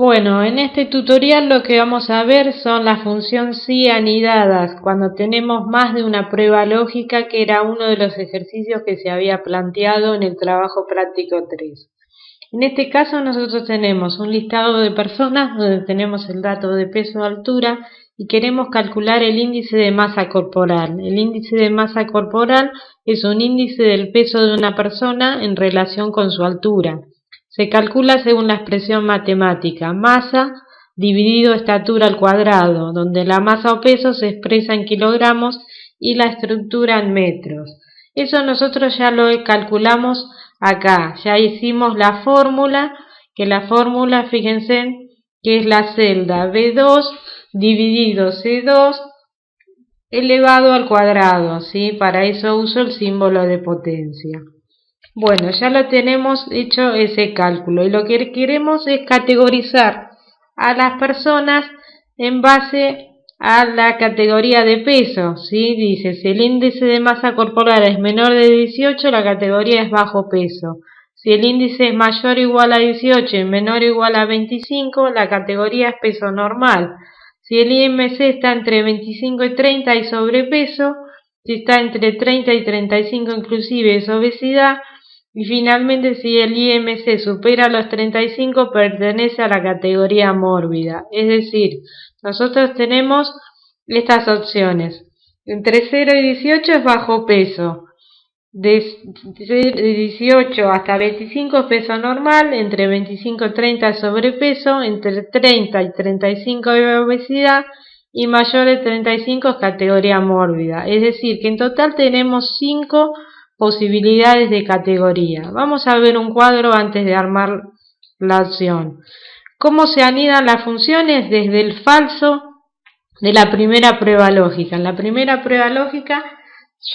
Bueno, en este tutorial lo que vamos a ver son la función si anidadas, cuando tenemos más de una prueba lógica, que era uno de los ejercicios que se había planteado en el trabajo práctico 3. En este caso nosotros tenemos un listado de personas donde tenemos el dato de peso, altura y queremos calcular el índice de masa corporal. El índice de masa corporal es un índice del peso de una persona en relación con su altura. Se calcula según la expresión matemática masa dividido estatura al cuadrado, donde la masa o peso se expresa en kilogramos y la estructura en metros. Eso nosotros ya lo calculamos acá, ya hicimos la fórmula, que la fórmula, fíjense, que es la celda B2 dividido C2 elevado al cuadrado, ¿sí? Para eso uso el símbolo de potencia. Bueno, ya lo tenemos hecho ese cálculo y lo que queremos es categorizar a las personas en base a la categoría de peso, ¿sí? Dice, si el índice de masa corporal es menor de 18, la categoría es bajo peso. Si el índice es mayor o igual a 18 y menor o igual a 25, la categoría es peso normal. Si el IMC está entre 25 y 30 es sobrepeso, si está entre 30 y 35 inclusive es obesidad, y finalmente si el IMC supera los 35 pertenece a la categoría mórbida. Es decir, nosotros tenemos estas opciones. Entre 0 y 18 es bajo peso. De 18 hasta 25 es peso normal, entre 25 y 30 es sobrepeso, entre 30 y 35 es obesidad y mayor de 35 es categoría mórbida. Es decir, que en total tenemos 5 posibilidades de categoría. Vamos a ver un cuadro antes de armar la opción. ¿Cómo se anidan las funciones? Desde el falso de la primera prueba lógica. En la primera prueba lógica,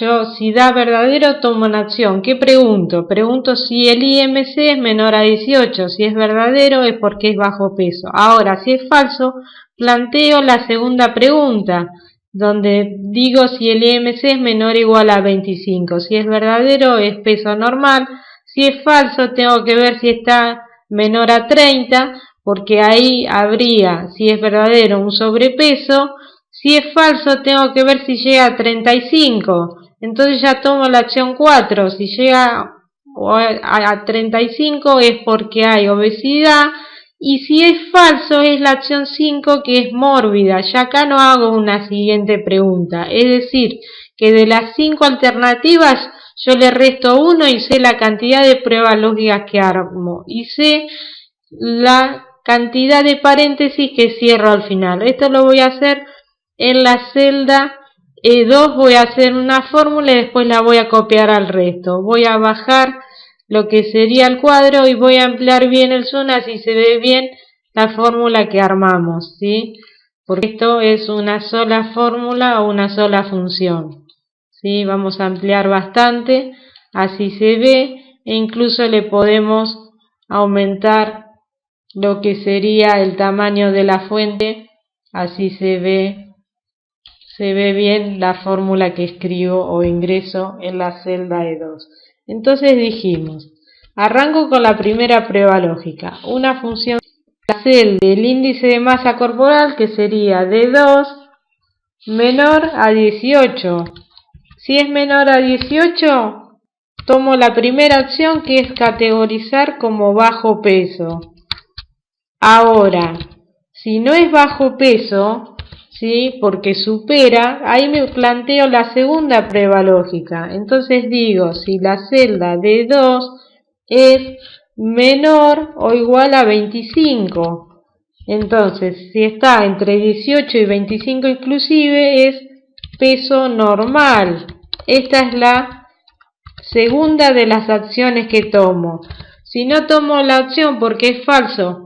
yo si da verdadero tomo una acción. ¿Qué pregunto? Pregunto si el IMC es menor a 18. Si es verdadero es porque es bajo peso. Ahora, si es falso, planteo la segunda pregunta, donde digo si el IMC es menor o igual a 25. Si es verdadero es peso normal. Si es falso tengo que ver si está menor a 30, porque ahí habría, si es verdadero, un sobrepeso. Si es falso tengo que ver si llega a 35. Entonces ya tomo la acción 4. Si llega a 35 es porque hay obesidad. Y si es falso es la acción 5, que es mórbida. Ya acá no hago una siguiente pregunta. Es decir, que de las 5 alternativas yo le resto 1 y sé la cantidad de pruebas lógicas que armo. Y sé la cantidad de paréntesis que cierro al final. Esto lo voy a hacer en la celda E2, voy a hacer una fórmula y después la voy a copiar al resto. Voy a bajar lo que sería el cuadro y voy a ampliar bien el zoom, así se ve bien la fórmula que armamos, ¿sí? Porque esto es una sola fórmula o una sola función, ¿sí? Vamos a ampliar bastante, así se ve, e incluso le podemos aumentar lo que sería el tamaño de la fuente, así se ve bien la fórmula que escribo o ingreso en la celda E2. Entonces dijimos, arranco con la primera prueba lógica, una función la celda del índice de masa corporal, que sería D2 menor a 18. Si es menor a 18, tomo la primera opción, que es categorizar como bajo peso. Ahora, si no es bajo peso, ¿sí? Porque supera, ahí me planteo la segunda prueba lógica. Entonces digo, si la celda de 2 es menor o igual a 25. Entonces, si está entre 18 y 25 inclusive, es peso normal. Esta es la segunda de las acciones que tomo. Si no tomo la opción porque es falso,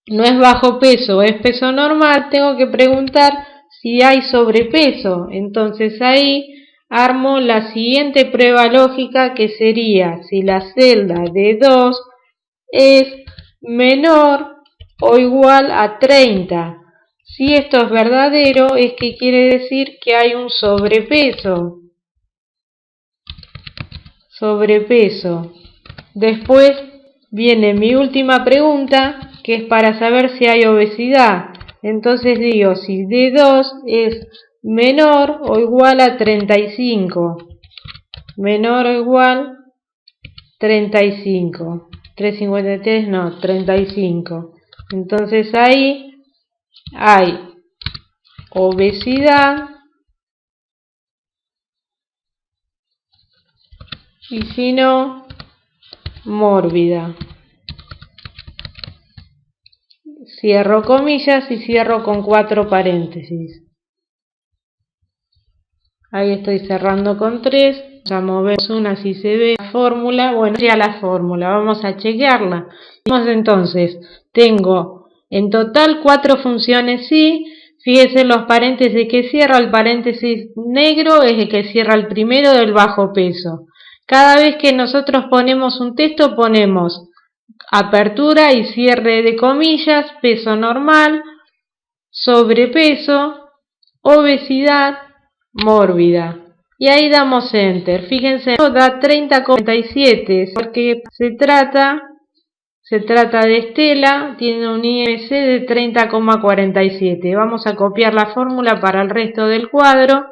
no es bajo peso, es peso normal, tengo que preguntar si hay sobrepeso. Entonces ahí armo la siguiente prueba lógica, que sería si la celda de 2 es menor o igual a 30. Si esto es verdadero, es que quiere decir que hay un sobrepeso. Después viene mi última pregunta, que es para saber si hay obesidad. Entonces digo, si D2 es menor o igual a 35, menor o igual 35, 353 no, 35. Entonces ahí hay obesidad y si no, mórbida. Cierro comillas y cierro con 4 paréntesis. Ahí estoy cerrando con 3. Vamos a mover una si se ve la fórmula. Bueno, ya la fórmula, vamos a chequearla. Entonces, tengo en total 4 funciones sí. Fíjense los paréntesis que cierra. El paréntesis negro es el que cierra el primero del bajo peso. Cada vez que nosotros ponemos un texto, ponemos apertura y cierre de comillas, peso normal, sobrepeso, obesidad, mórbida. Y ahí damos enter. Fíjense, da 30,47 porque se trata de Estela, tiene un IMC de 30,47. Vamos a copiar la fórmula para el resto del cuadro.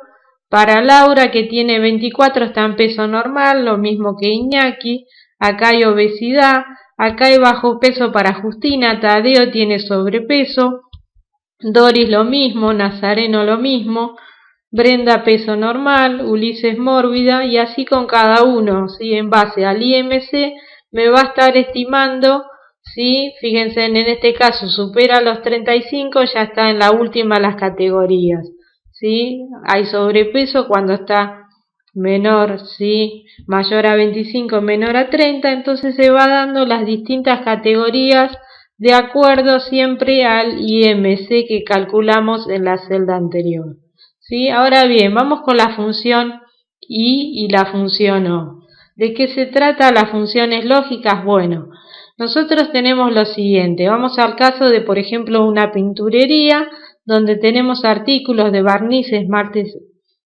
Para Laura, que tiene 24, está en peso normal, lo mismo que Iñaki. Acá hay obesidad. Acá hay bajo peso para Justina. Tadeo tiene sobrepeso. Doris lo mismo. Nazareno lo mismo. Brenda peso normal. Ulises mórbida. Y así con cada uno, ¿sí? En base al IMC me va a estar estimando, ¿sí? Fíjense, en este caso supera los 35, ya está en la última de las categorías, ¿sí? Hay sobrepeso cuando está menor, ¿sí? Mayor a 25, menor a 30, entonces se va dando las distintas categorías de acuerdo siempre al IMC que calculamos en la celda anterior, ¿sí? Ahora bien, vamos con la función y la función O. ¿De qué se trata las funciones lógicas? Bueno, nosotros tenemos lo siguiente. Vamos al caso de, por ejemplo, una pinturería donde tenemos artículos de barniz, esmalte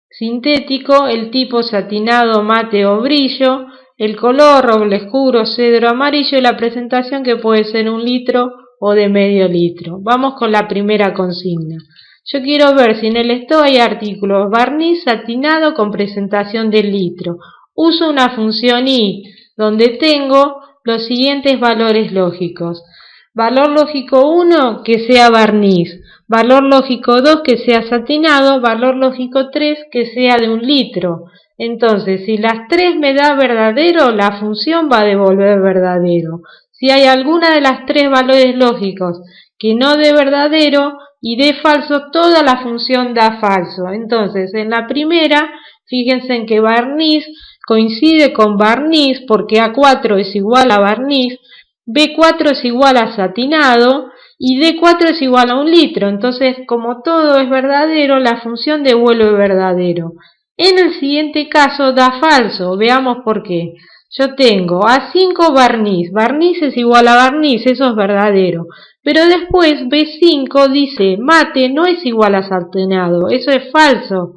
sintético, el tipo satinado, mate o brillo, el color roble oscuro, cedro amarillo y la presentación que puede ser 1 litro o de medio litro. Vamos con la primera consigna. Yo quiero ver si en el stock hay artículos barniz satinado con presentación del litro. Uso una función i, donde tengo los siguientes valores lógicos. Valor lógico 1, que sea barniz. Valor lógico 2, que sea satinado. Valor lógico 3, que sea de 1 litro. Entonces, si las 3 me da verdadero, la función va a devolver verdadero. Si hay alguna de las 3 valores lógicos que no dé verdadero y dé falso, toda la función da falso. Entonces, en la primera, fíjense en que barniz coincide con barniz porque A4 es igual a barniz, B4 es igual a satinado y D4 es igual a 1 litro. Entonces, como todo es verdadero, la función devuelve verdadero. En el siguiente caso da falso. Veamos por qué. Yo tengo A5 barniz. Barniz es igual a barniz, eso es verdadero. Pero después B5 dice mate no es igual a satinado, eso es falso.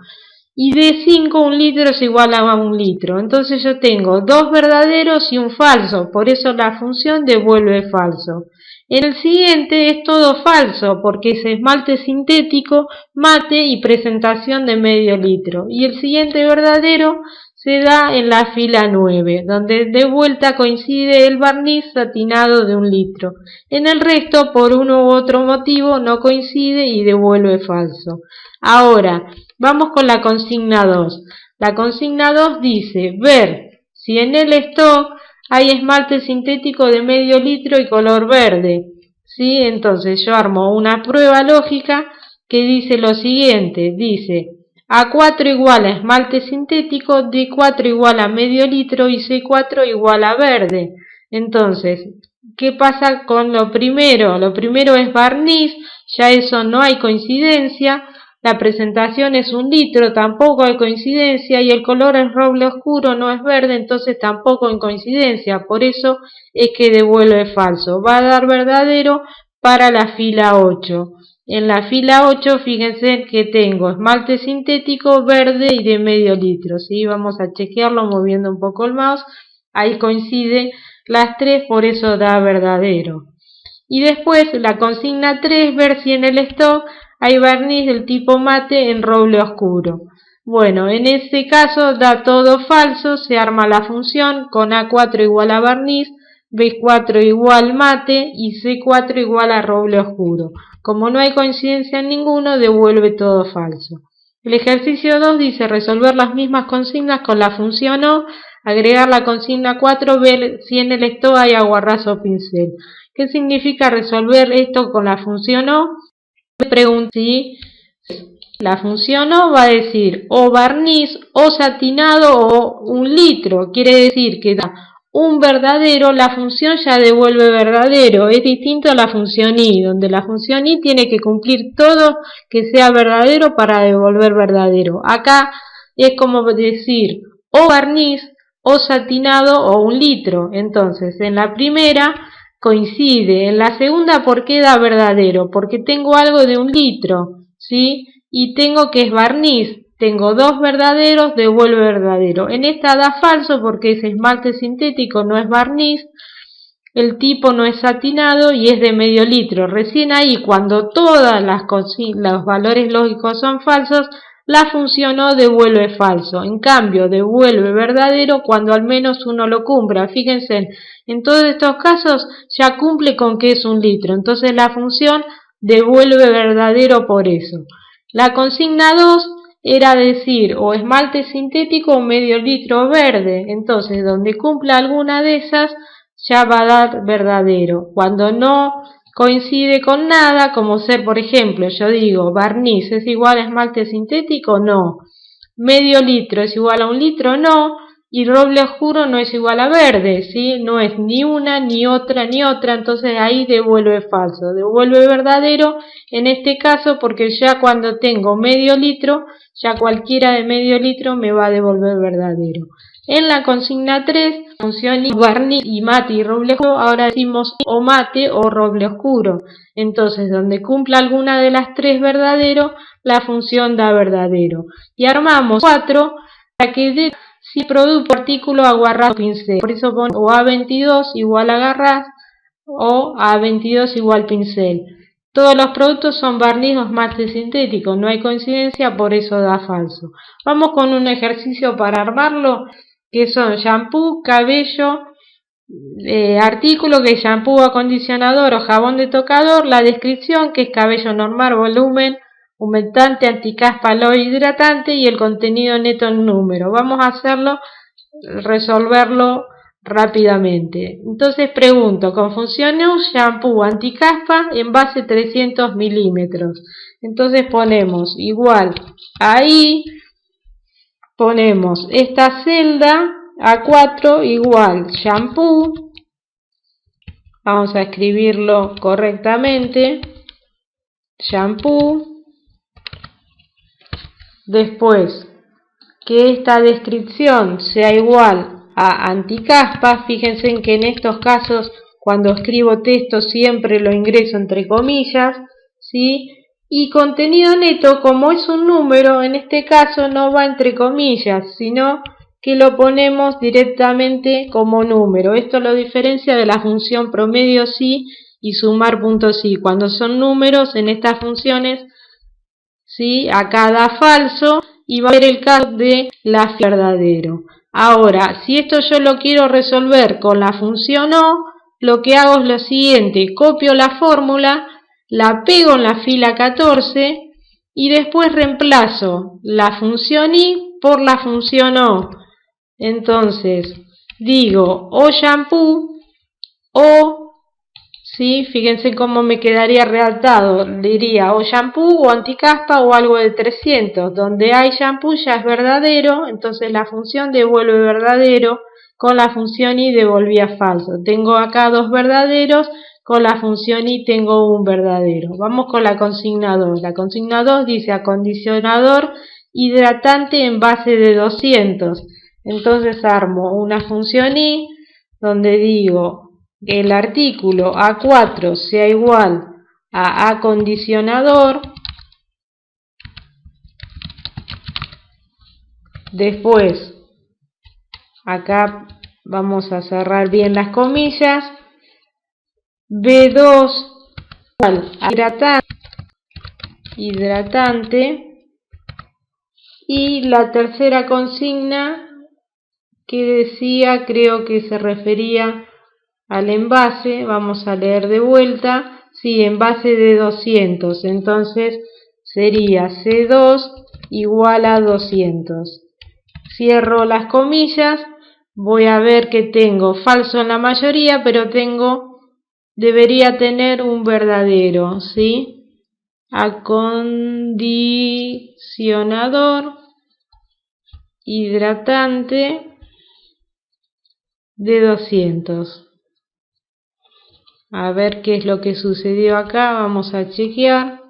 Y D5, 1 litro es igual a 1 litro. Entonces yo tengo 2 verdaderos y un falso. Por eso la función devuelve falso. En el siguiente es todo falso porque es esmalte sintético, mate y presentación de medio litro. Y el siguiente verdadero se da en la fila 9, donde de vuelta coincide el barniz satinado de 1 litro. En el resto, por uno u otro motivo, no coincide y devuelve falso. Ahora, vamos con la consigna 2. La consigna 2 dice, ver si en el stock hay esmalte sintético de medio litro y color verde. ¿Sí? Entonces yo armo una prueba lógica que dice lo siguiente. Dice, A4 igual a esmalte sintético, D4 igual a medio litro y C4 igual a verde. Entonces, ¿qué pasa con lo primero? Lo primero es barniz, ya eso no hay coincidencia. La presentación es 1 litro, tampoco hay coincidencia, y el color es roble oscuro, no es verde, entonces tampoco hay coincidencia, por eso es que devuelve falso. Va a dar verdadero para la fila 8. En la fila 8, fíjense que tengo esmalte sintético, verde y de medio litro, ¿sí? Vamos a chequearlo moviendo un poco el mouse, ahí coincide las 3, por eso da verdadero. Y después la consigna 3, ver si en el stock hay barniz del tipo mate en roble oscuro. Bueno, en este caso da todo falso, se arma la función con A4 igual a barniz, B4 igual mate y C4 igual a roble oscuro. Como no hay coincidencia en ninguno, devuelve todo falso. El ejercicio 2 dice resolver las mismas consignas con la función O, agregar la consigna 4, ver si en el stock hay aguarrás o pincel. ¿Qué significa resolver esto con la función O? Me pregunto si la función O va a decir o barniz, o satinado, o 1 litro. Quiere decir que da un verdadero, la función ya devuelve verdadero. Es distinto a la función I, donde la función I tiene que cumplir todo que sea verdadero para devolver verdadero. Acá es como decir o barniz, o satinado, o 1 litro. Entonces, en la primera coincide, en la segunda, ¿por qué da verdadero? Porque tengo algo de 1 litro, ¿sí? Y tengo que es barniz, tengo 2 verdaderos, devuelve verdadero. En esta da falso porque es esmalte sintético, no es barniz, el tipo no es satinado y es de medio litro. Recién ahí, cuando todos los valores lógicos son falsos, la función O devuelve falso. En cambio, devuelve verdadero cuando al menos uno lo cumpla. Fíjense, en todos estos casos ya cumple con que es 1 litro. Entonces la función devuelve verdadero por eso. La consigna 2 era decir o esmalte sintético o medio litro verde. Entonces, donde cumpla alguna de esas, ya va a dar verdadero. Cuando no coincide con nada, como ser, por ejemplo, yo digo, barniz es igual a esmalte sintético, no. Medio litro es igual a 1 litro, no. Y roble oscuro no es igual a verde, ¿sí? No es ni una, ni otra, entonces ahí devuelve falso. Devuelve verdadero en este caso porque ya cuando tengo medio litro, ya cualquiera de medio litro me va a devolver verdadero. En la consigna 3, función barniz y mate y roble oscuro, ahora decimos o mate o roble oscuro. Entonces, donde cumpla alguna de las 3 verdadero, la función da verdadero. Y armamos 4 para que dé si producto artículo aguarrás o pincel. Por eso pone o A22 igual a agarrás o A22 igual pincel. Todos los productos son barniz o esmalte sintético, no hay coincidencia, por eso da falso. Vamos con un ejercicio para armarlo, que son shampoo, cabello, artículo que es shampoo, acondicionador o jabón de tocador, la descripción que es cabello normal, volumen, humectante, anticaspa, aloe hidratante y el contenido neto en número. Vamos a resolverlo rápidamente. Entonces pregunto, con función shampoo, anticaspa, envase 300 milímetros. Entonces ponemos igual, ahí ponemos esta celda A4 igual shampoo, vamos a escribirlo correctamente, shampoo, después que esta descripción sea igual a anticaspa. Fíjense en que en estos casos cuando escribo texto siempre lo ingreso entre comillas, ¿sí? Y contenido neto, como es un número, en este caso no va entre comillas, sino que lo ponemos directamente como número. Esto lo diferencia de la función promedio sí y sumar punto sí. Cuando son números en estas funciones, ¿sí? Acá da falso y va a ser el caso de la verdadero. Ahora, si esto yo lo quiero resolver con la función O, lo que hago es lo siguiente: copio la fórmula, la pego en la fila 14 y después reemplazo la función I por la función O. Entonces, digo o shampoo o, ¿sí? Fíjense cómo me quedaría redactado. Diría o shampoo o anticaspa o algo de 300. Donde hay shampoo ya es verdadero, entonces la función devuelve verdadero. Con la función I devolvía falso. Tengo acá 2 verdaderos, con la función I tengo 1 verdadero. Vamos con la consigna 2. La consigna 2 dice acondicionador hidratante en base de 200. Entonces armo una función I donde digo que el artículo A4 sea igual a acondicionador, después acá vamos a cerrar bien las comillas, B2 igual a hidratante, y la tercera consigna que decía, creo que se refería al envase, vamos a leer de vuelta, sí, envase de 200, entonces sería C2 igual a 200. Cierro las comillas, voy a ver que tengo falso en la mayoría, pero debería tener un verdadero, ¿sí? Acondicionador hidratante de 200. A ver qué es lo que sucedió acá, vamos a chequear.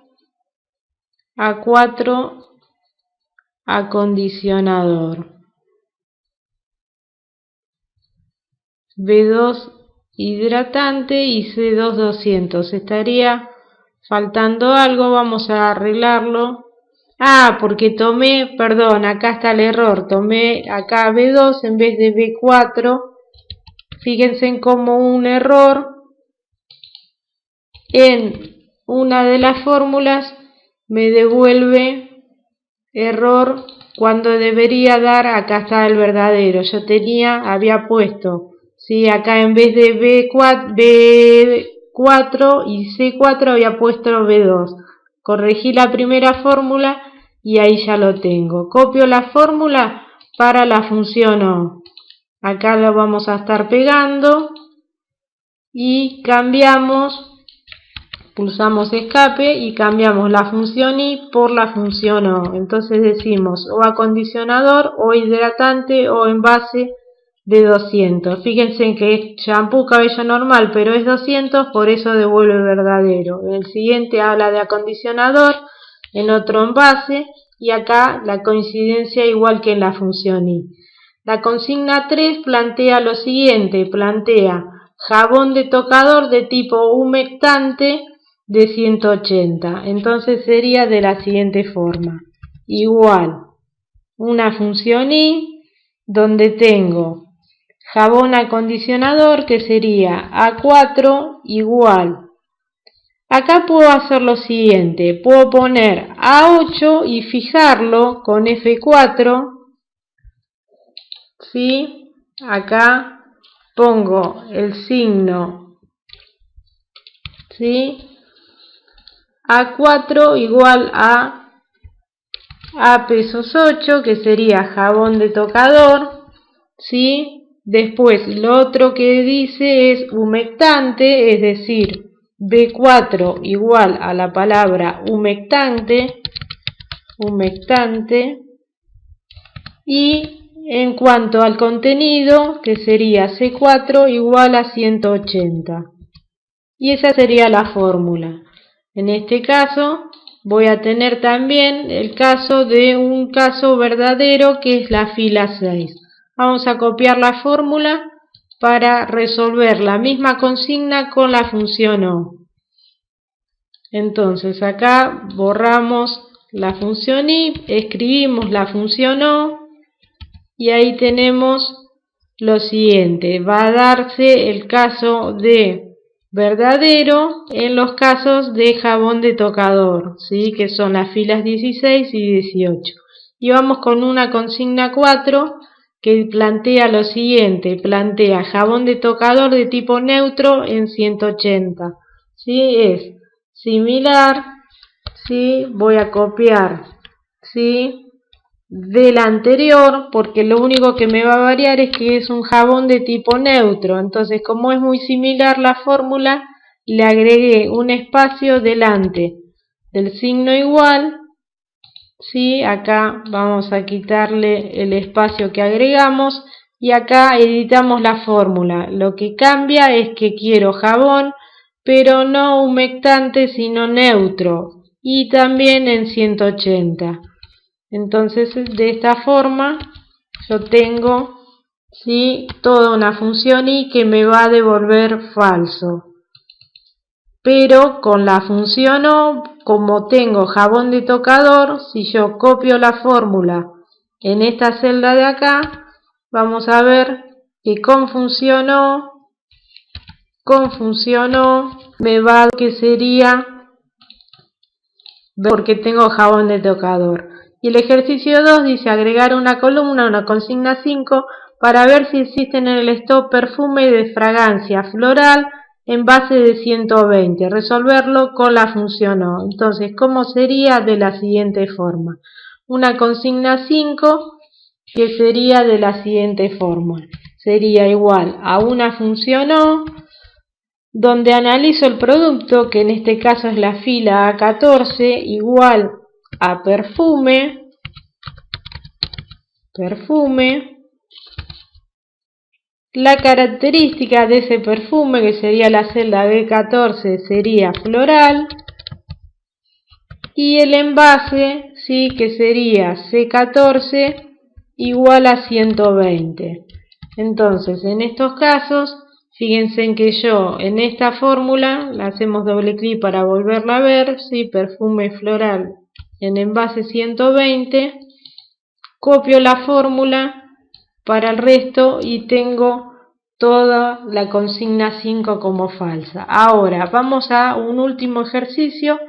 A4 acondicionador. B2 hidratante y C2 200. Estaría faltando algo, vamos a arreglarlo. Porque tomé, perdón, acá está el error, tomé acá B2 en vez de B4. Fíjense en cómo un error en una de las fórmulas me devuelve error cuando debería dar, acá está el verdadero. Yo había puesto, ¿sí? Acá en vez de B4 y C4 había puesto B2. Corregí la primera fórmula y ahí ya lo tengo. Copio la fórmula para la función O. Acá lo vamos a estar pegando y cambiamos, pulsamos escape y cambiamos la función I por la función O. Entonces decimos o acondicionador o hidratante o envase de 200. Fíjense en que es shampoo cabello normal, pero es 200, por eso devuelve verdadero. En el siguiente habla de acondicionador, en otro envase, y acá la coincidencia igual que en la función I. La consigna 3 plantea lo siguiente, plantea jabón de tocador de tipo humectante de 180. Entonces sería de la siguiente forma. Igual una función I donde tengo jabón acondicionador que sería A4 igual. Acá puedo hacer lo siguiente, puedo poner A8 y fijarlo con F4, ¿sí? Acá pongo el signo, ¿sí? A4 igual a pesos 8, que sería jabón de tocador, ¿sí? Después lo otro que dice es humectante, es decir, B4 igual a la palabra humectante, y en cuanto al contenido, que sería C4 igual a 180. Y esa sería la fórmula. En este caso voy a tener también el caso de un caso verdadero que es la fila 6. Vamos a copiar la fórmula para resolver la misma consigna con la función O. Entonces acá borramos la función I, escribimos la función O y ahí tenemos lo siguiente. Va a darse el caso de verdadero en los casos de jabón de tocador, ¿sí? Que son las filas 16 y 18. Y vamos con una consigna 4 que plantea lo siguiente, plantea jabón de tocador de tipo neutro en 180, ¿sí? Es similar, ¿sí? Voy a copiar, ¿sí? De la anterior, porque lo único que me va a variar es que es un jabón de tipo neutro. Entonces, como es muy similar la fórmula, le agregué un espacio delante del signo igual, ¿sí? Acá vamos a quitarle el espacio que agregamos y acá editamos la fórmula. Lo que cambia es que quiero jabón, pero no humectante, sino neutro, y también en 180. Entonces, de esta forma yo tengo, ¿sí? Toda una función I que me va a devolver falso. Pero con la función O, como tengo jabón de tocador, si yo copio la fórmula en esta celda de acá, vamos a ver que con función O con función O me va a dar que sería, porque tengo jabón de tocador. Y el ejercicio 2 dice agregar una columna, una consigna 5, para ver si existen en el stock perfume de fragancia floral en base de 120. Resolverlo con la función O. Entonces, ¿cómo sería? De la siguiente forma. Una consigna 5 que sería de la siguiente forma. Sería igual a una función O donde analizo el producto, que en este caso es la fila A14, igual a perfume, la característica de ese perfume, que sería la celda B14, sería floral, y el envase, sí, que sería C14, igual a 120. Entonces, en estos casos, fíjense en que yo, en esta fórmula, la hacemos doble clic para volverla a ver, ¿sí? Perfume floral en envase 120, copio la fórmula para el resto y tengo toda la consigna 5 como falsa. Ahora, vamos a un último ejercicio,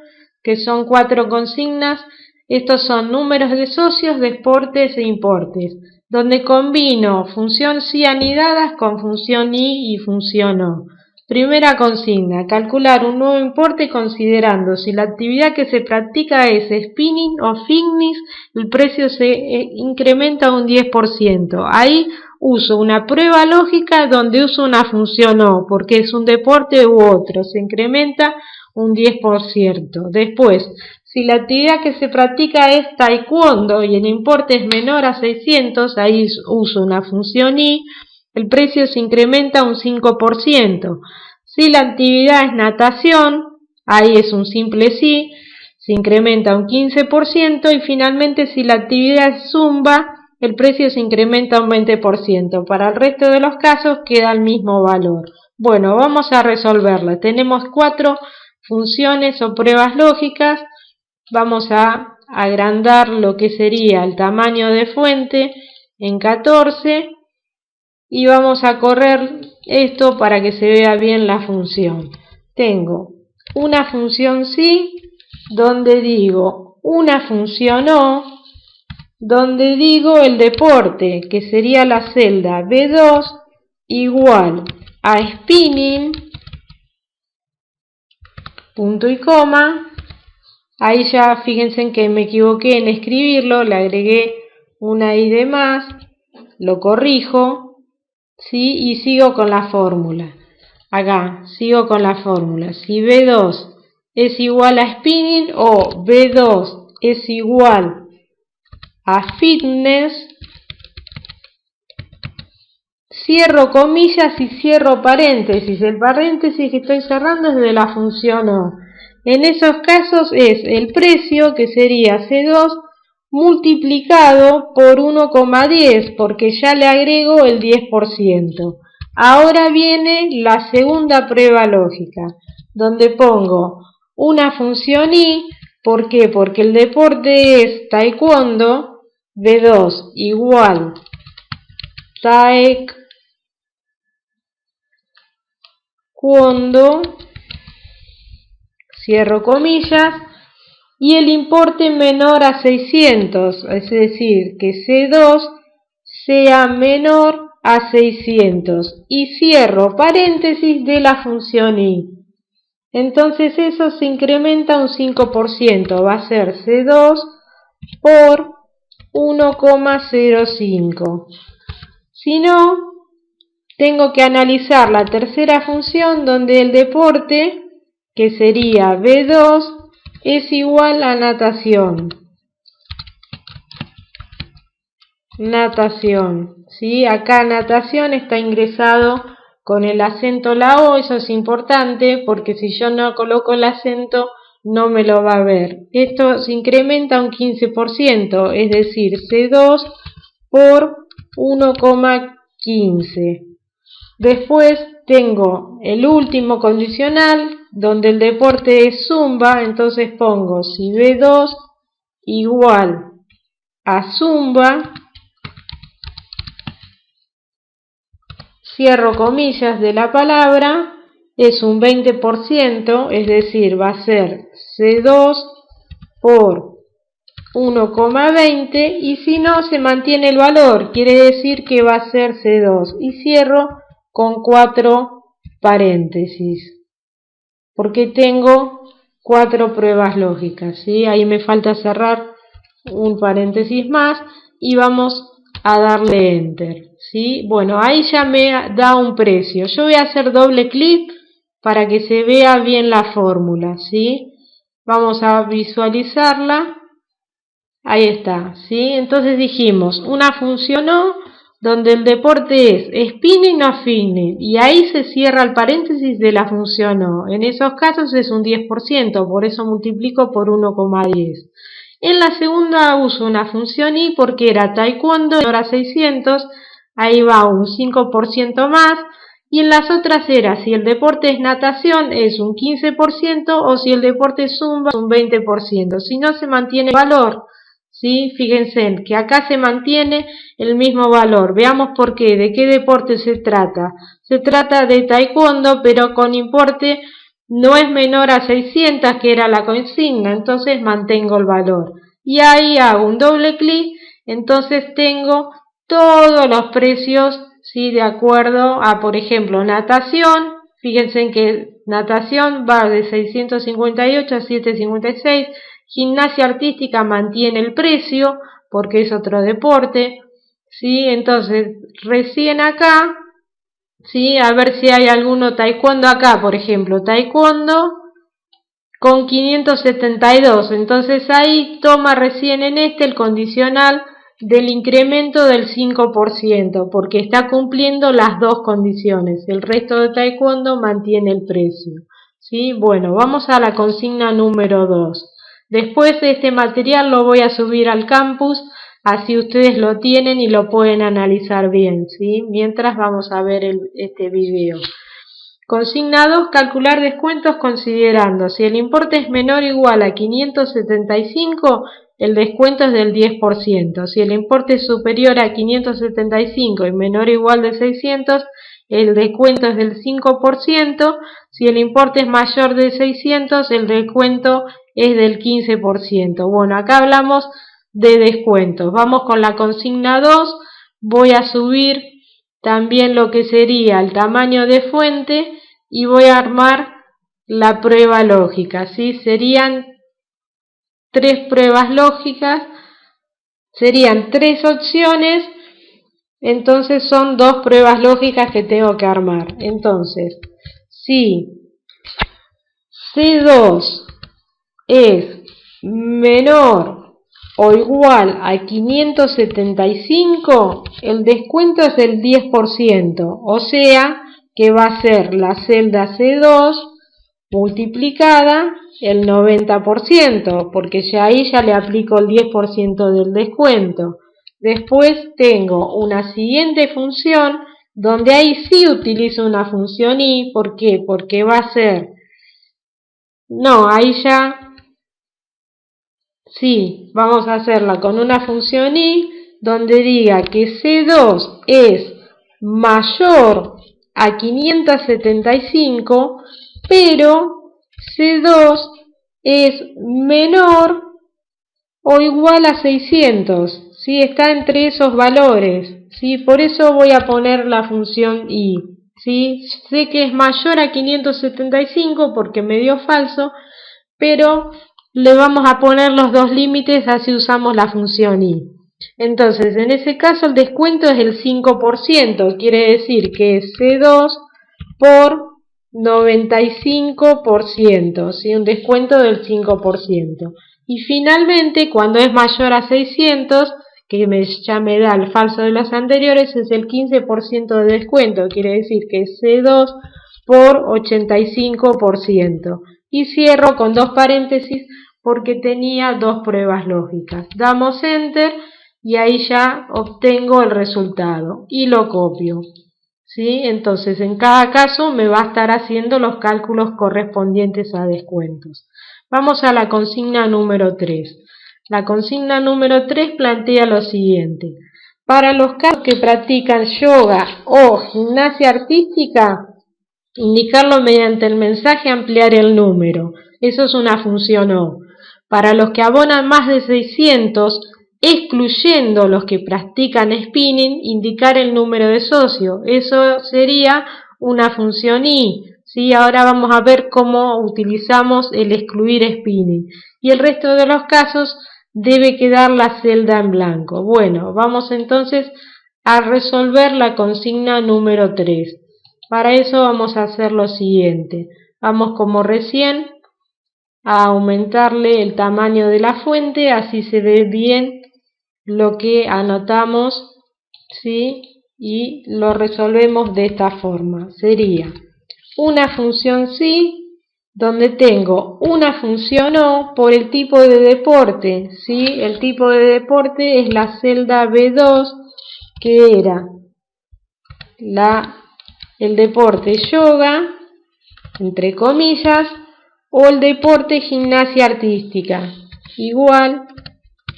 que son 4 consignas. Estos son números de socios, de exportes e importes, donde combino función sí anidadas con función y función o. Primera consigna, calcular un nuevo importe considerando si la actividad que se practica es spinning o fitness, el precio se incrementa un 10%. Ahí uso una prueba lógica donde uso una función o, porque es un deporte u otro, se incrementa un 10%. Después, si la actividad que se practica es taekwondo y el importe es menor a 600, ahí uso una función y, el precio se incrementa un 5%. Si la actividad es natación, ahí es un simple sí, se incrementa un 15%. Y finalmente, si la actividad es zumba, el precio se incrementa un 20%. Para el resto de los casos queda el mismo valor. Bueno, vamos a resolverla. Tenemos 4 funciones o pruebas lógicas. Vamos a agrandar lo que sería el tamaño de fuente en 14 y vamos a correr esto para que se vea bien la función. Tengo una función sí, donde digo una función o, donde digo el deporte, que sería la celda B2, igual a spinning, punto y coma. Ahí ya fíjense en que me equivoqué en escribirlo, le agregué una i de más, lo corrijo, ¿sí? Y sigo con la fórmula. Acá sigo con la fórmula. Si B2 es igual a spinning o B2 es igual a fitness, cierro comillas y cierro paréntesis. El paréntesis que estoy cerrando es de la función O. En esos casos es el precio, que sería C2, multiplicado por 1,10, porque ya le agrego el 10%. Ahora viene la segunda prueba lógica, donde pongo una función y. ¿Por qué? Porque el deporte es taekwondo, B2 igual taekwondo, cierro comillas, y el importe menor a 600, es decir, que C2 sea menor a 600, y cierro paréntesis de la función y. Entonces eso se incrementa un 5%, va a ser C2 por 1,05. Si no, tengo que analizar la tercera función, donde el deporte, que sería B2, es igual a natación. Natación, ¿sí? Acá natación está ingresado con el acento la O, eso es importante, porque si yo no coloco el acento, no me lo va a ver. Esto se incrementa un 15%, es decir, C2 por 1,15. Después tengo el último condicional, donde el deporte es zumba, entonces pongo si B2 igual a zumba, cierro comillas de la palabra, es un 20%, es decir, va a ser C2 por 1,20 y si no se mantiene el valor, quiere decir que va a ser C2 y cierro con 4 paréntesis porque tengo 4 pruebas lógicas, ¿sí? Ahí me falta cerrar un paréntesis más y vamos a darle enter, ¿sí? Bueno, ahí ya me da un precio. Yo voy a hacer doble clic para que se vea bien la fórmula, ¿sí? Vamos a visualizarla. Ahí está, ¿sí? Entonces dijimos, una función O donde el deporte es spinning y no afine, y ahí se cierra el paréntesis de la función O. En esos casos es un 10%, por eso multiplico por 1,10. En la segunda uso una función I porque era taekwondo, ahora 600, ahí va un 5% más, y en las otras era, si el deporte es natación es un 15%, o si el deporte es zumba es un 20%, si no se mantiene el valor. ¿Sí? Fíjense que acá se mantiene el mismo valor. Veamos por qué, de qué deporte se trata. Se trata de taekwondo, pero con importe no es menor a 600, que era la consigna, entonces mantengo el valor. Y ahí hago un doble clic, entonces tengo todos los precios, ¿sí? De acuerdo a, por ejemplo, natación. Fíjense que natación va de 658 a 756. Gimnasia artística mantiene el precio porque es otro deporte, ¿sí? Entonces, recién acá, ¿sí? A ver si hay alguno taekwondo acá, por ejemplo, taekwondo con 572. Entonces ahí toma recién en el condicional del incremento del 5%, porque está cumpliendo las dos condiciones. El resto de taekwondo mantiene el precio, ¿sí? Bueno, vamos a la consigna número 2. Después este material lo voy a subir al campus, así ustedes lo tienen y lo pueden analizar bien, ¿sí? Mientras vamos a ver este video. Consigna 2. Calcular descuentos considerando si el importe es menor o igual a 575, el descuento es del 10%. Si el importe es superior a 575 y menor o igual de 600, el descuento es del 5%. Si el importe es mayor de 600, el descuento es del 15%. Bueno, acá hablamos de descuentos. Vamos con la consigna 2. Voy a subir también lo que sería el tamaño de fuente y voy a armar la prueba lógica, ¿sí? Serían 3 pruebas lógicas, serían 3 opciones, entonces son 2 pruebas lógicas que tengo que armar. Entonces, si C2 es menor o igual a 575, el descuento es del 10%, o sea que va a ser la celda C2 multiplicada el 90%, porque ya ahí ya le aplico el 10% del descuento. Después tengo una siguiente función, donde ahí sí utilizo una función I. ¿Por qué? Porque va a ser... No, ahí ya... Sí, vamos a hacerla con una función I, donde diga que C2 es mayor a 575, pero C2 es menor o igual a 600, ¿sí? Está entre esos valores, ¿sí? Por eso voy a poner la función I, ¿sí? Sé que es mayor a 575 porque me dio falso, pero le vamos a poner los dos límites, así usamos la función I. Entonces, en ese caso el descuento es el 5%, quiere decir que es C2 por 95%, ¿sí? Un descuento del 5%. Y finalmente, cuando es mayor a 600, que ya me da el falso de los anteriores, es el 15% de descuento, quiere decir que es C2 por 85%. Y cierro con 2 paréntesis porque tenía 2 pruebas lógicas. Damos enter y ahí ya obtengo el resultado y lo copio, ¿sí? Entonces en cada caso me va a estar haciendo los cálculos correspondientes a descuentos. Vamos a la consigna número 3. La consigna número 3 plantea lo siguiente: para los casos que practican yoga o gimnasia artística, indicarlo mediante el mensaje ampliar el número. Eso es una función O. Para los que abonan más de 600, excluyendo los que practican spinning, indicar el número de socio. Eso sería una función I. ¿Sí? Ahora vamos a ver cómo utilizamos el excluir spinning. Y el resto de los casos debe quedar la celda en blanco. Bueno, vamos entonces a resolver la consigna número 3. Para eso vamos a hacer lo siguiente. Vamos como recién a aumentarle el tamaño de la fuente, así se ve bien lo que anotamos, ¿sí? Y lo resolvemos de esta forma. Sería una función sí, donde tengo una función O por el tipo de deporte, ¿sí? El tipo de deporte es la celda B2, que era el deporte yoga, entre comillas, o el deporte gimnasia artística, igual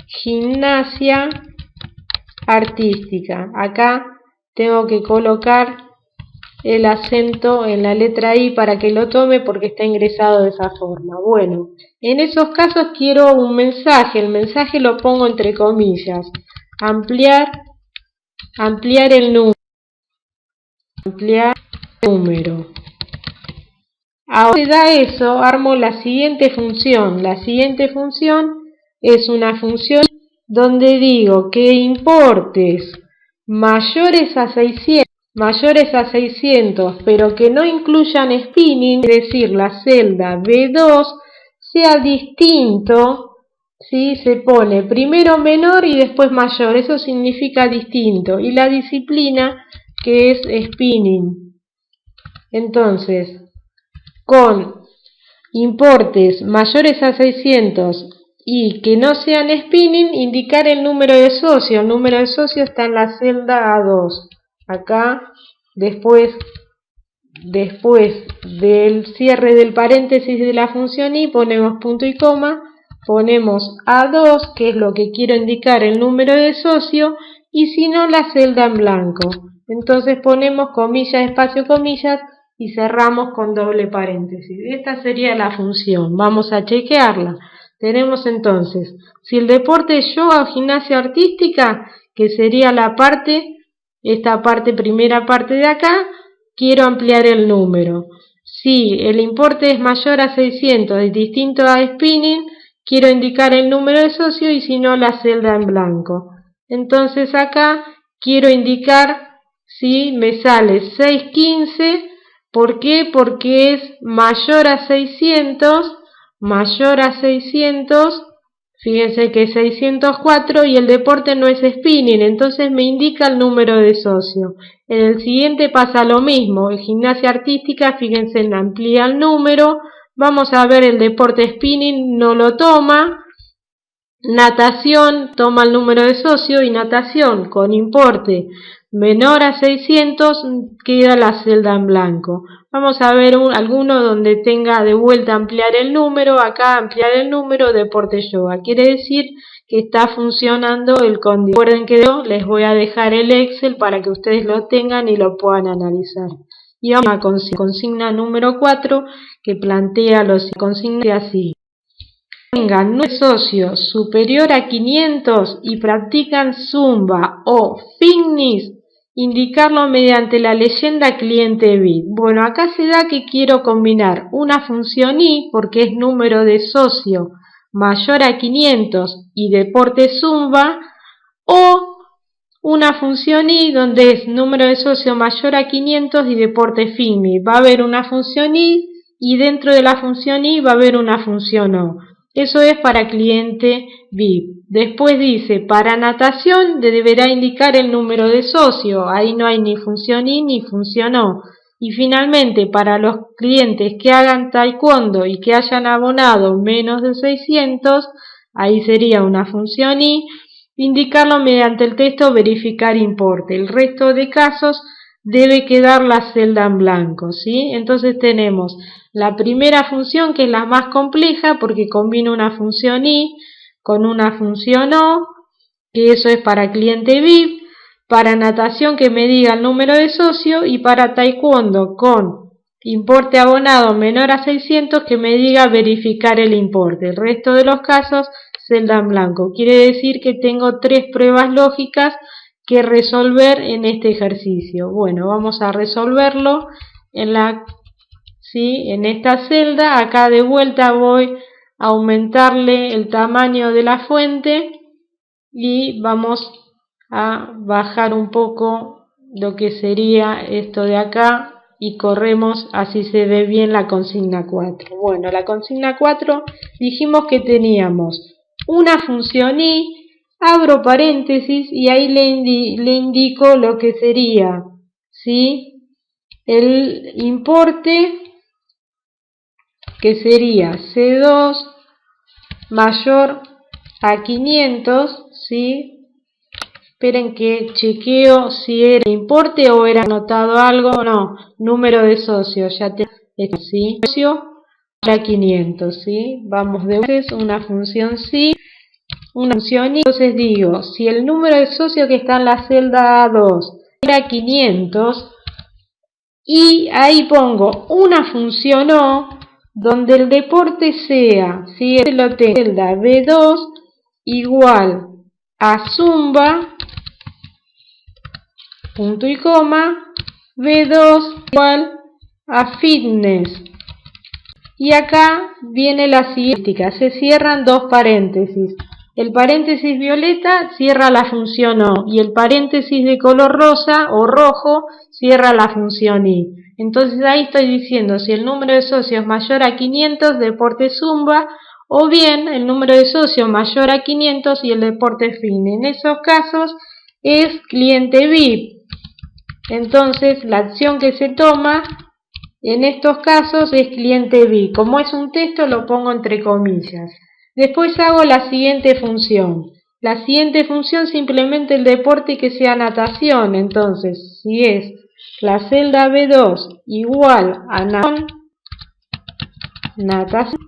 gimnasia artística. Acá tengo que colocar el acento en la letra I para que lo tome porque está ingresado de esa forma. Bueno, en esos casos quiero un mensaje, el mensaje lo pongo entre comillas, ampliar el número, Ahora si da eso, armo la siguiente función. La siguiente función es una función donde digo que importes mayores a 600, pero que no incluyan spinning, es decir, la celda B2 sea distinto, ¿sí? Se pone primero menor y después mayor, eso significa distinto, y la disciplina que es spinning. Entonces, con importes mayores a 600 y que no sean spinning, indicar el número de socio. El número de socio está en la celda A2. Acá, después del cierre del paréntesis de la función I, ponemos punto y coma, ponemos A2, que es lo que quiero indicar el número de socio, y si no, la celda en blanco. Entonces ponemos comillas, espacio, comillas, y cerramos con doble paréntesis. Esta sería la función. Vamos a chequearla. Tenemos entonces, si el deporte es yoga o gimnasia artística, que sería la parte, esta parte, primera parte de acá, quiero ampliar el número. Si el importe es mayor a 600 y distinto a spinning, quiero indicar el número de socio y si no, la celda en blanco. Entonces acá quiero indicar si me sale 615. ¿Por qué? Porque es mayor a 600, fíjense que es 604 y el deporte no es spinning, entonces me indica el número de socio. En el siguiente pasa lo mismo, en gimnasia artística, fíjense, amplía el número, vamos a ver el deporte spinning, no lo toma, natación toma el número de socio y natación con importe menor a 600 queda la celda en blanco. Vamos a ver alguno donde tenga de vuelta ampliar el número, acá ampliar el número, deporte yoga. Quiere decir que está funcionando el código. Recuerden que yo les voy a dejar el Excel para que ustedes lo tengan y lo puedan analizar. Y vamos a consigna número 4 que plantea los consignas así. Tengan 9 socios superior a 500 y practican zumba o fitness, indicarlo mediante la leyenda cliente VIP. Bueno, acá se da que quiero combinar una función I, porque es número de socio mayor a 500 y deporte zumba, o una función I donde es número de socio mayor a 500 y deporte fitness. Va a haber una función I y dentro de la función I va a haber una función O. Eso es para cliente VIP. Después dice, para natación deberá indicar el número de socio. Ahí no hay ni función I ni función O. Y finalmente, para los clientes que hagan taekwondo y que hayan abonado menos de 600, ahí sería una función I, indicarlo mediante el texto verificar importe. El resto de casos debe quedar la celda en blanco, ¿sí? Entonces tenemos la primera función, que es la más compleja porque combina una función I con una función O, que eso es para cliente VIP, para natación que me diga el número de socio y para taekwondo con importe abonado menor a 600 que me diga verificar el importe. El resto de los casos, celda en blanco. Quiere decir que tengo 3 pruebas lógicas que resolver en este ejercicio. Bueno, vamos a resolverlo en esta celda. Acá de vuelta voy a aumentarle el tamaño de la fuente y vamos a bajar un poco lo que sería esto de acá y corremos, así se ve bien la consigna 4. Bueno, la consigna 4 dijimos que teníamos una función y, abro paréntesis y ahí le indico lo que sería, ¿sí?, el importe, que sería C2 mayor a 500, ¿sí? Esperen que chequeo si era importe o era anotado algo. No, número de socios, ya tengo, ¿sí? Socio para 500, ¿sí? Vamos de una función sí, una función y. Entonces digo, si el número de socios que está en la celda A2 era 500, y ahí pongo una función O, donde el deporte sea, si lo tengo, celda B2 igual a zumba, punto y coma, B2 igual a fitness. Y acá viene la siguiente, se cierran 2 paréntesis. El paréntesis violeta cierra la función O y el paréntesis de color rosa o rojo cierra la función I. Entonces ahí estoy diciendo si el número de socios mayor a 500, deporte zumba, o bien el número de socios mayor a 500 y el deporte fitness. En esos casos es cliente VIP. Entonces la acción que se toma en estos casos es cliente VIP. Como es un texto lo pongo entre comillas. Después hago la siguiente función. La siguiente función simplemente el deporte que sea natación. Entonces si es la celda B2 igual a natación,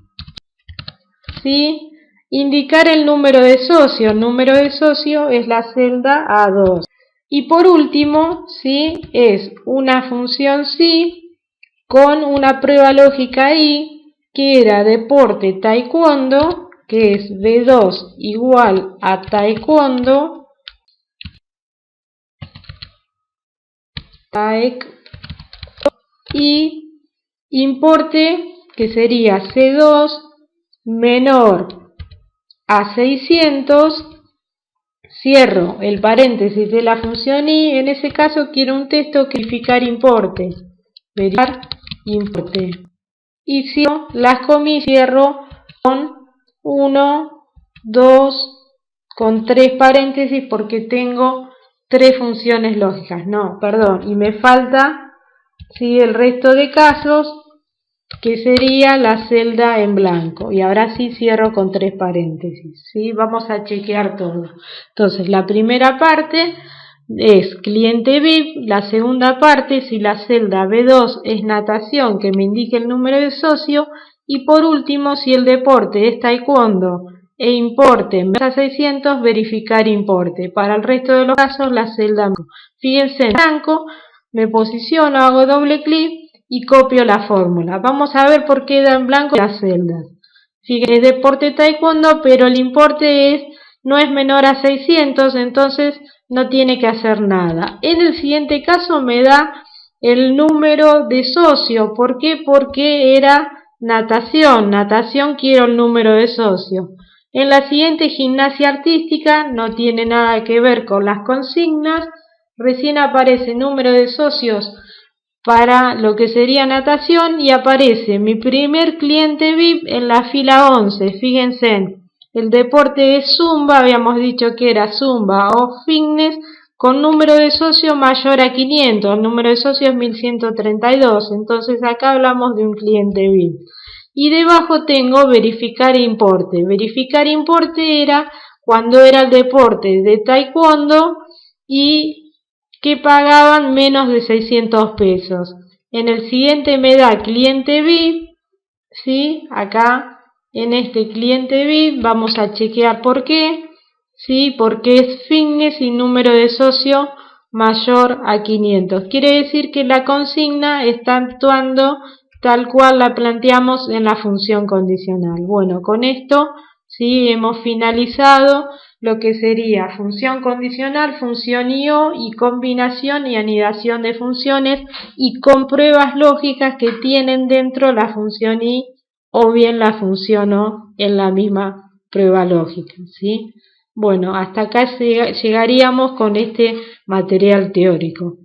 ¿sí?, indicar el número de socio. El número de socio es la celda A2. Y por último, ¿sí?, es una función sí con una prueba lógica I, que era deporte taekwondo, que es B2 igual a taekwondo, y importe, que sería C2 menor a 600, cierro el paréntesis de la función I. En ese caso quiero un texto que verificar importe, y cierro las comillas, cierro con 1, 2, con 3 paréntesis porque tengo 3 funciones lógicas. No, perdón, y me falta, ¿sí?, el resto de casos, que sería la celda en blanco. Y ahora sí cierro con 3 paréntesis, ¿sí? Vamos a chequear todo. Entonces la primera parte es cliente VIP, la segunda parte si la celda B2 es natación, que me indique el número de socio, y por último si el deporte es taekwondo e importe en vez de 600, verificar importe. Para el resto de los casos la celda en blanco. Fíjense, en blanco me posiciono, hago doble clic y copio la fórmula. Vamos a ver por qué da en blanco las celdas. Fíjense, deporte taekwondo, pero el importe no es menor a 600, entonces no tiene que hacer nada. En el siguiente caso me da el número de socio. ¿Por qué? Porque era natación. Natación quiero el número de socio. En la siguiente, gimnasia artística, no tiene nada que ver con las consignas. Recién aparece número de socios para lo que sería natación y aparece mi primer cliente VIP en la fila 11. Fíjense, el deporte es zumba, habíamos dicho que era zumba o fitness, con número de socio mayor a 500, el número de socio es 1132, entonces acá hablamos de un cliente VIP. Y debajo tengo verificar importe. Verificar importe era cuando era el deporte de taekwondo y que pagaban menos de 600 pesos. En el siguiente me da cliente VIP, ¿sí? Acá en este cliente VIP vamos a chequear por qué, ¿sí? Porque es fitness y número de socio mayor a 500. Quiere decir que la consigna está actuando tal cual la planteamos en la función condicional. Bueno, con esto sí hemos finalizado lo que sería función condicional, función IO y combinación y anidación de funciones y con pruebas lógicas que tienen dentro la función I o bien la función O en la misma prueba lógica, ¿sí? Bueno, hasta acá llegaríamos con este material teórico.